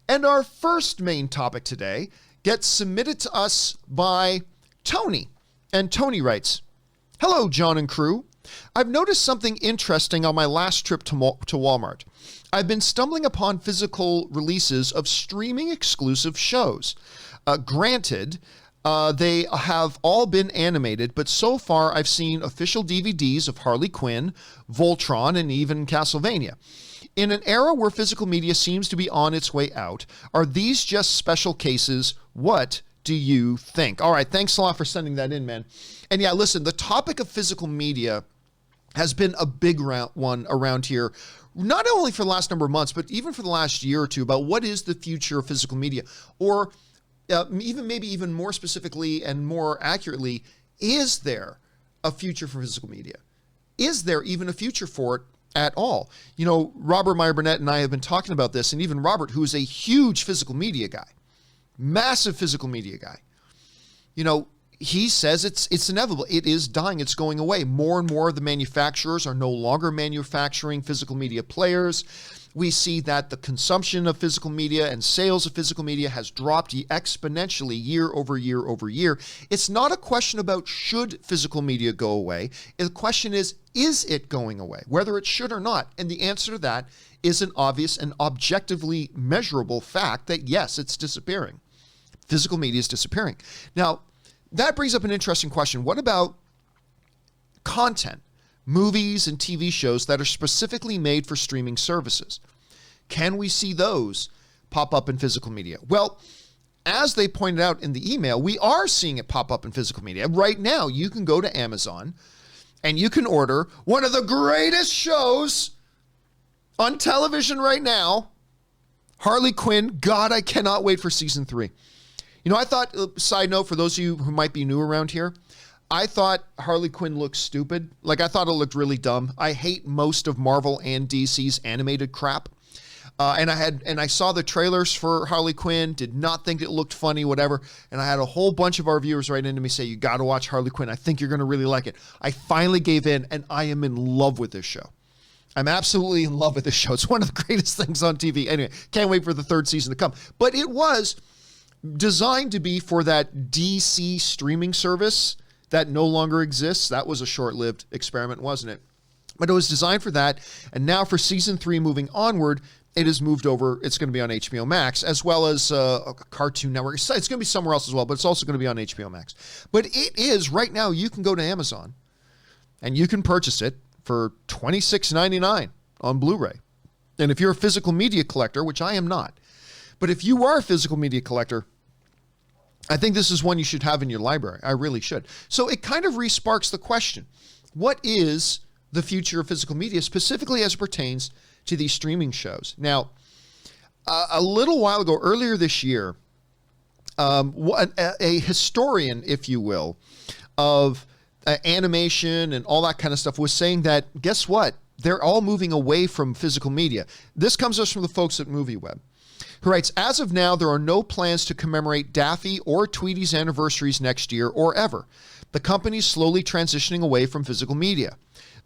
And our first main topic today gets submitted to us by Tony. And Tony writes, "Hello, John and crew. I've noticed something interesting on my last trip to Walmart. I've been stumbling upon physical releases of streaming exclusive shows. Granted, they have all been animated, but so far I've seen official DVDs of Harley Quinn, Voltron, and even Castelvania. In an era where physical media seems to be on its way out, are these just special cases? What do you think?" All right, thanks a lot for sending that in, man. And yeah, listen, the topic of physical media has been a big one around here, not only for the last number of months, but even for the last year or two, about what is the future of physical media, or maybe even more specifically and more accurately, is there a future for physical media? Is there even a future for it at all? You know, Robert Meyer Burnett and I have been talking about this, and even Robert, who is a huge physical media guy, massive physical media guy, you know, he says it's inevitable. It is dying. It's going away. More and more of the manufacturers are no longer manufacturing physical media players. We see that the consumption of physical media and sales of physical media has dropped exponentially year over year over year. It's not a question about should physical media go away. The question is it going away, whether it should or not? And the answer to that is an obvious and objectively measurable fact that yes, it's disappearing. Physical media is disappearing. Now, that brings up an interesting question. What about content, movies and TV shows that are specifically made for streaming services? Can we see those pop up in physical media? Well, as they pointed out in the email, we are seeing it pop up in physical media. Right now, you can go to Amazon and you can order one of the greatest shows on television right now, Harley Quinn. God, I cannot wait for season 3. You know, I thought, side note, for those of you who might be new around here, I thought Harley Quinn looked stupid. Like, I thought it looked really dumb. I hate most of Marvel and DC's animated crap. And I saw the trailers for Harley Quinn, did not think it looked funny, whatever. And I had a whole bunch of our viewers write into me say, you got to watch Harley Quinn. I think you're going to really like it. I finally gave in, and I am in love with this show. I'm absolutely in love with this show. It's one of the greatest things on TV. Anyway, can't wait for the 3rd season to come. But it was designed to be for that DC streaming service that no longer exists. That was a short-lived experiment, wasn't it? But it was designed for that. And now for season 3 moving onward, it has moved over. It's going to be on HBO Max, as well as a Cartoon Network. It's going to be somewhere else as well, but it's also going to be on HBO Max. But it is, right now, you can go to Amazon and you can purchase it for $26.99 on Blu-ray. And if you're a physical media collector, which I am not, but if you are a physical media collector, I think this is one you should have in your library. I really should. So it kind of re-sparks the question, what is the future of physical media, specifically as it pertains to these streaming shows? Now, a little while ago, earlier this year, a historian, if you will, of animation and all that kind of stuff was saying that, guess what? They're all moving away from physical media. This comes to us from the folks at MovieWeb, who writes, as of now, there are no plans to commemorate Daffy or Tweety's anniversaries next year or ever. The company's slowly transitioning away from physical media.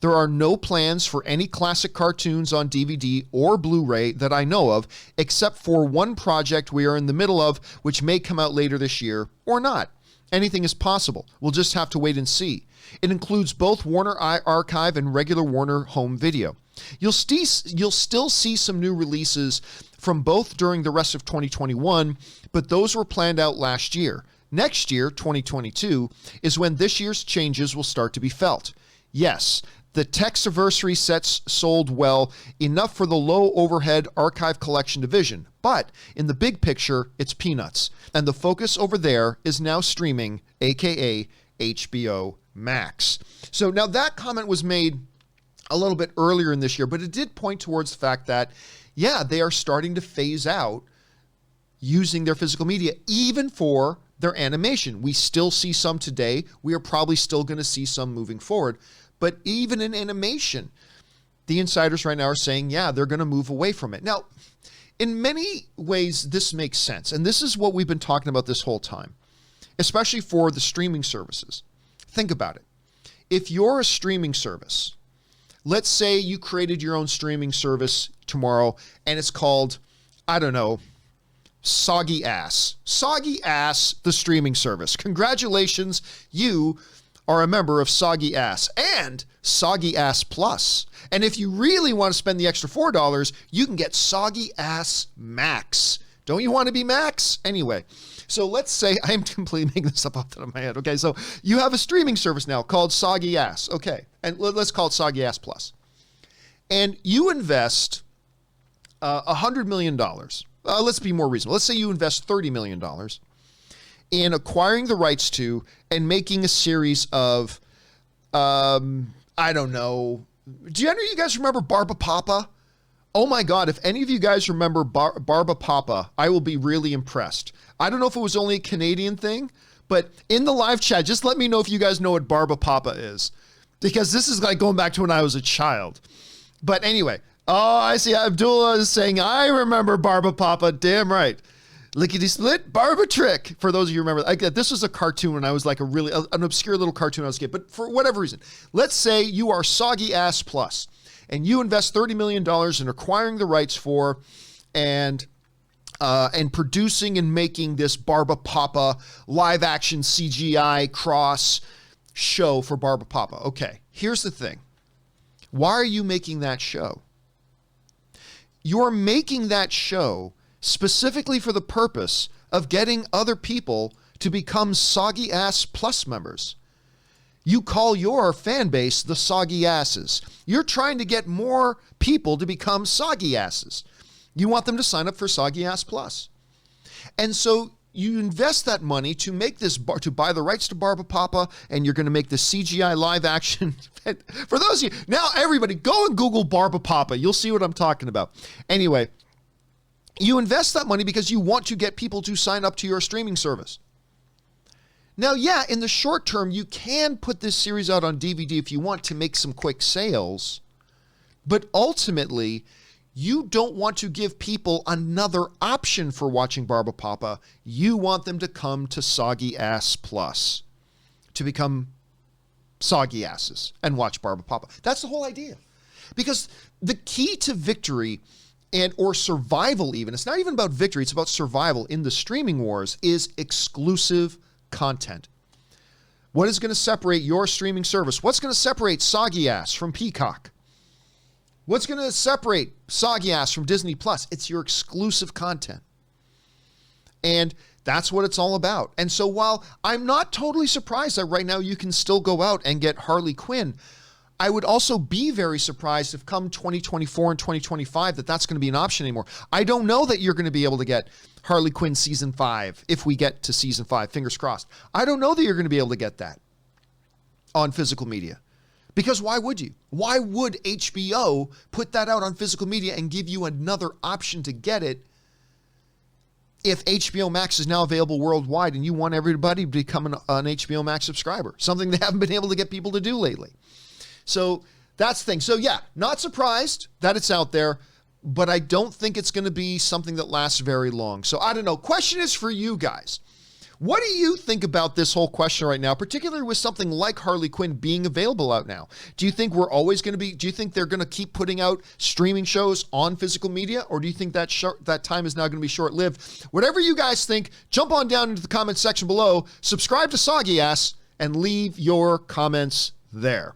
There are no plans for any classic cartoons on DVD or Blu-ray that I know of, except for one project we are in the middle of, which may come out later this year or not. Anything is possible. We'll just have to wait and see. It includes both Warner Archive and regular Warner Home Video. You'll still see some new releases from both during the rest of 2021, but those were planned out last year. Next year, 2022, is when this year's changes will start to be felt. Yes, the Texiversary sets sold well enough for the low overhead archive collection division, but in the big picture, it's peanuts. And the focus over there is now streaming, aka HBO Max. So now that comment was made a little bit earlier in this year, but it did point towards the fact that, yeah, they are starting to phase out using their physical media, even for their animation. We still see some today. We are probably still going to see some moving forward. But even in animation, the insiders right now are saying, yeah, they're going to move away from it. Now, in many ways, this makes sense. And this is what we've been talking about this whole time, especially for the streaming services. Think about it. If you're a streaming service, let's say you created your own streaming service tomorrow and it's called, I don't know, Soggy Ass. Soggy Ass, the streaming service. Congratulations, you are a member of Soggy Ass and Soggy Ass Plus. And if you really want to spend the extra $4, you can get Soggy Ass Max. Don't you want to be Max? Anyway, so let's say I'm completely making this up off the top of my head. Okay, so you have a streaming service now called Soggy Ass. Okay, and let's call it Soggy Ass Plus. And you invest $100 million. Let's be more reasonable. Let's say you invest $30 million in acquiring the rights to and making a series of, I don't know. Do any of you guys remember Barbapapa? Oh my God, if any of you guys remember Barbapapa, I will be really impressed. I don't know if it was only a Canadian thing, but in the live chat, just let me know if you guys know what Barbapapa is, because this is like going back to when I was a child. But anyway, oh, I see Abdullah is saying, I remember Barbapapa, damn right. Lickety split, Barba trick. For those of you who remember, this was a cartoon when I was like an obscure little cartoon I was a kid. But for whatever reason, let's say you are Soggy Ass Plus and you invest $30 million in acquiring the rights for and producing and making this Barbapapa live action CGI cross show for Barbapapa. Okay, here's the thing. Why are you making that show? You're making that show specifically for the purpose of getting other people to become Soggy Ass Plus members. You call your fan base the Soggy Asses. You're trying to get more people to become Soggy Asses. You want them to sign up for Soggy Ass Plus. And so you invest that money to make this, to buy the rights to Barbapapa, and you're going to make the CGI live action. For those of you, now everybody go and Google Barbapapa. You'll see what I'm talking about. Anyway, you invest that money because you want to get people to sign up to your streaming service. Now, yeah, in the short term, you can put this series out on DVD if you want to make some quick sales, but ultimately, you don't want to give people another option for watching Barbapapa. You want them to come to Soggy Ass Plus to become Soggy Asses and watch Barbapapa. That's the whole idea. Because the key to victory or survival even, it's not even about victory, it's about survival in the streaming wars, is exclusive content. What is going to separate your streaming service? What's going to separate Soggy Ass from Peacock? What's going to separate Soggy Ass from Disney Plus? It's your exclusive content. And that's what it's all about. And so while I'm not totally surprised that right now you can still go out and get Harley Quinn, I would also be very surprised if come 2024 and 2025 that's going to be an option anymore. I don't know that you're going to be able to get Harley Quinn season 5 if we get to season 5, fingers crossed. I don't know that you're going to be able to get that on physical media. Because why would you? Why would HBO put that out on physical media and give you another option to get it if HBO Max is now available worldwide and you want everybody to become an HBO Max subscriber? Something they haven't been able to get people to do lately. So that's the thing. So yeah, not surprised that it's out there, but I don't think it's going to be something that lasts very long. So I don't know. Question is for you guys. What do you think about this whole question right now, particularly with something like Harley Quinn being available out now? Do you think we're always going to be, do you think they're going to keep putting out streaming shows on physical media? Or do you think that that time is now going to be short-lived? Whatever you guys think, jump on down into the comments section below, subscribe to Soggy Ass, and leave your comments there.